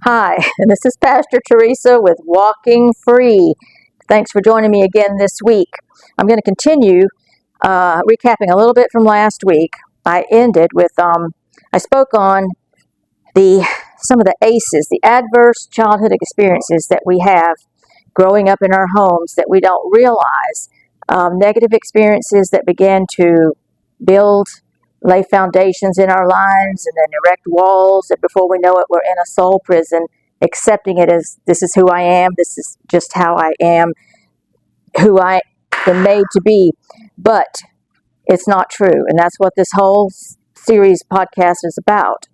Hi, and this is Pastor Theresa with Walking Free. Thanks for joining me again this week. I'm going to continue recapping a little bit from last week. I ended with I spoke on some of the ACEs, the adverse childhood experiences that we have growing up in our homes that we don't realize, negative experiences that begin to build, lay foundations in our lives, and then erect walls, and before we know it, we're in a soul prison, accepting it as this is who I am, this is just how I am, who I am made to be. But it's not true, and that's what this whole series podcast is about.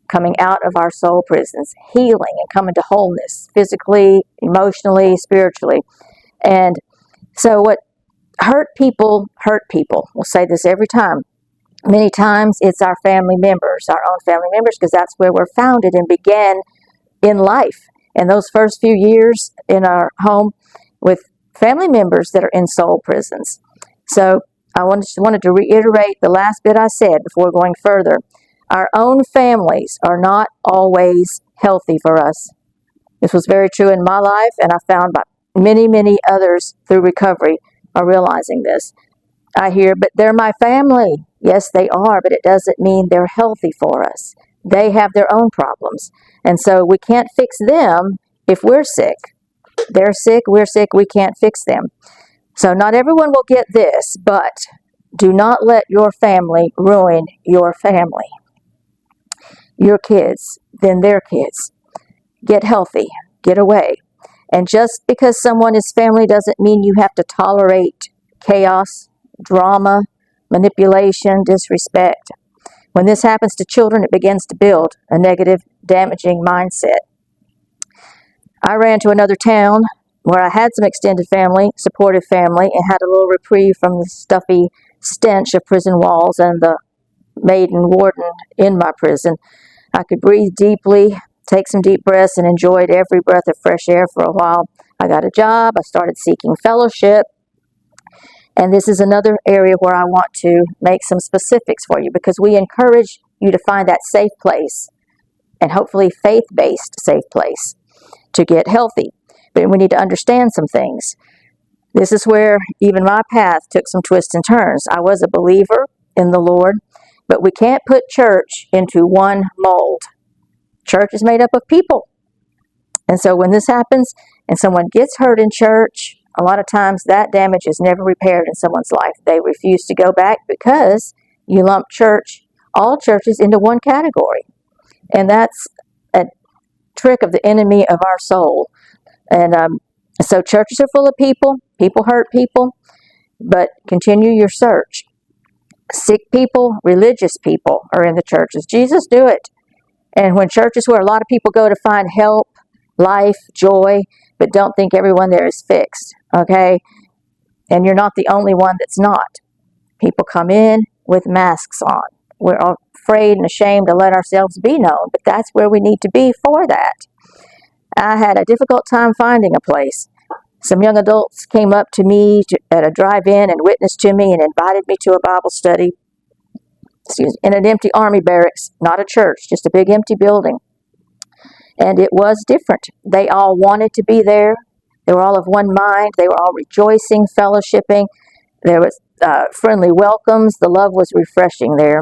Coming out of our soul prisons, healing and coming to wholeness, physically, emotionally, spiritually. And so what hurt people. We'll say this every time. Many times it's our family members, our own family members, because that's where we're founded and began in life. And those first few years in our home with family members that are in soul prisons. So I wanted to reiterate the last bit I said before going further. Our own families are not always healthy for us. This was very true in my life, and I found by many others through recovery are realizing this. I hear, but they're my family. Yes, they are, but it doesn't mean they're healthy for us. They have their own problems. And so we can't fix them if we're sick. They're sick, we're sick, we can't fix them. So not everyone will get this, but do not let your family ruin your family. Your kids, then their kids. Get healthy, get away. And just because someone is family doesn't mean you have to tolerate chaos, drama, manipulation, disrespect. When this happens to children, it begins to build a negative, damaging mindset. I ran to another town where I had some extended family, supportive family, and had a little reprieve from the stuffy stench of prison walls and the maid and warden in my prison. I could breathe deeply, take some deep breaths, and enjoyed every breath of fresh air for a while. I got a job. I started seeking fellowship. And this is another area where I want to make some specifics for you, because we encourage you to find that safe place, and hopefully faith-based safe place, to get healthy. But we need to understand some things. This is where even my path took some twists and turns. I was a believer in the Lord, but we can't put church into one mold. Church is made up of people. And so when this happens and someone gets hurt in church, a lot of times that damage is never repaired in someone's life. They refuse to go back because you lump all churches into one category. And that's a trick of the enemy of our soul. And so churches are full of people. People hurt people. But continue your search. Sick people, religious people are in the churches. Jesus knew it. And when churches where a lot of people go to find help, life, joy, but don't think everyone there is fixed, okay? And you're not the only one that's not. People come in with masks on. We're afraid and ashamed to let ourselves be known, but that's where we need to be for that. I had a difficult time finding a place. Some young adults came up to me at a drive-in and witnessed to me and invited me to a Bible study in an empty army barracks, not a church, just a big empty building. And it was different. They all wanted to be there. They were all of one mind. They were all rejoicing, fellowshipping. There was friendly welcomes. The love was refreshing there.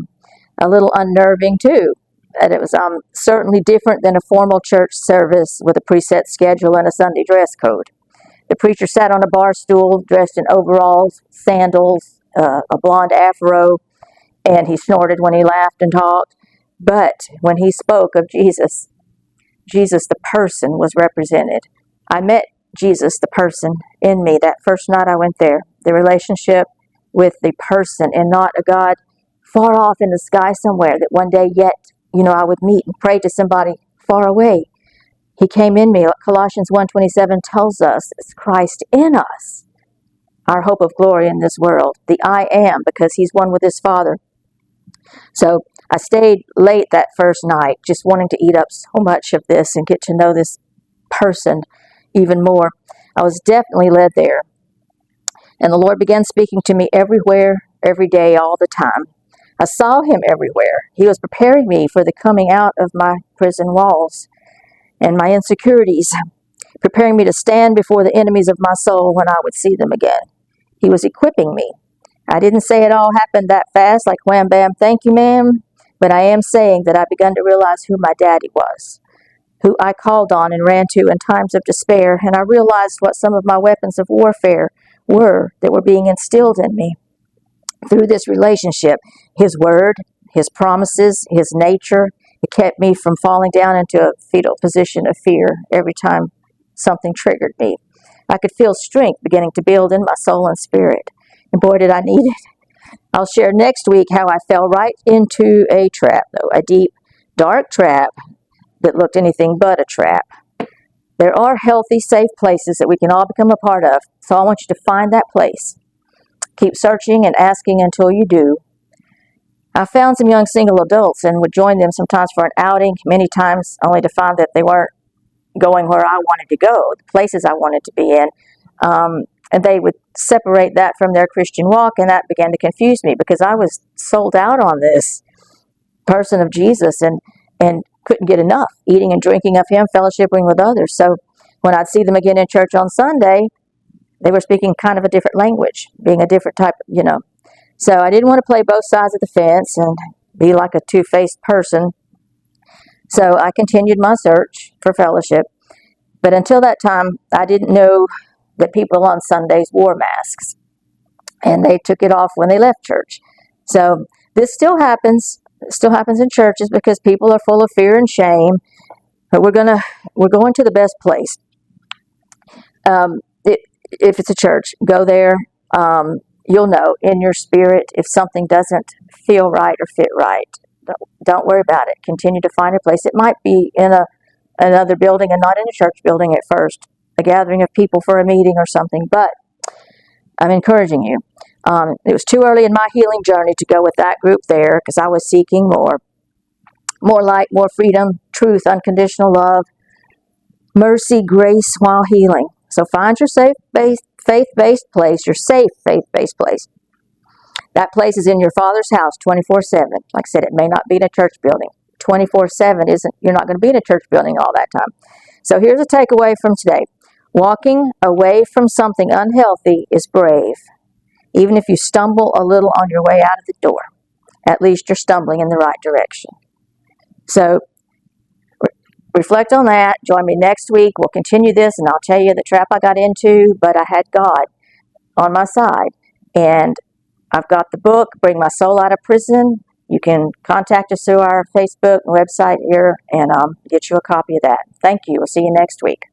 A little unnerving, too. And it was certainly different than a formal church service with a preset schedule and a Sunday dress code. The preacher sat on a bar stool, dressed in overalls, sandals, a blonde afro, and he snorted when he laughed and talked. But when he spoke of Jesus the person was represented. I met Jesus the person in me that first night I went there. The relationship with the person, and not a God far off in the sky somewhere that one day yet, I would meet and pray to somebody far away. He came in me. Colossians 1:27 tells us it's Christ in us, our hope of glory in this world. The I am, because he's one with his Father. So I stayed late that first night, just wanting to eat up so much of this and get to know this person even more. I was definitely led there. And the Lord began speaking to me everywhere, every day, all the time. I saw him everywhere. He was preparing me for the coming out of my prison walls. and my insecurities, preparing me to stand before the enemies of my soul when I would see them again. He was equipping me. I didn't say it all happened that fast, like wham, bam, thank you, ma'am, but I am saying that I begun to realize who my daddy was, who I called on and ran to in times of despair, and I realized what some of my weapons of warfare were that were being instilled in me through this relationship. His word, his promises, his nature. It kept me from falling down into a fetal position of fear every time something triggered me. I could feel strength beginning to build in my soul and spirit. And boy, did I need it. I'll share next week how I fell right into a trap, though, a deep, dark trap that looked anything but a trap. There are healthy, safe places that we can all become a part of, so I want you to find that place. Keep searching and asking until you do. I found some young single adults and would join them sometimes for an outing, many times only to find that they weren't going where I wanted to go, the places I wanted to be in. And they would separate that from their Christian walk, and that began to confuse me because I was sold out on this person of Jesus and couldn't get enough, eating and drinking of him, fellowshipping with others. So when I'd see them again in church on Sunday, they were speaking kind of a different language, being a different type, So I didn't want to play both sides of the fence and be like a two-faced person. So I continued my search for fellowship. But until that time, I didn't know that people on Sundays wore masks. And they took it off when they left church. So this still happens. It still happens in churches because people are full of fear and shame. But we're going to the best place. If it's a church, go there. You'll know in your spirit if something doesn't feel right or fit right. Don't worry about it. Continue to find a place. It might be in another building and not in a church building at first, a gathering of people for a meeting or something, but I'm encouraging you. It was too early in my healing journey to go with that group there because I was seeking more light, more freedom, truth, unconditional love, mercy, grace while healing. So find your faith-based place, your safe faith-based place. That place is in your Father's house 24/7. Like I said, it may not be in a church building. 24/7 isn't, you're not going to be in a church building all that time. So here's a takeaway from today. Walking away from something unhealthy is brave. Even if you stumble a little on your way out of the door, at least you're stumbling in the right direction. So reflect on that. Join me next week. We'll continue this, and I'll tell you the trap I got into, but I had God on my side. And I've got the book, Bring My Soul Out of Prison. You can contact us through our Facebook and website here and get you a copy of that. Thank you. We'll see you next week.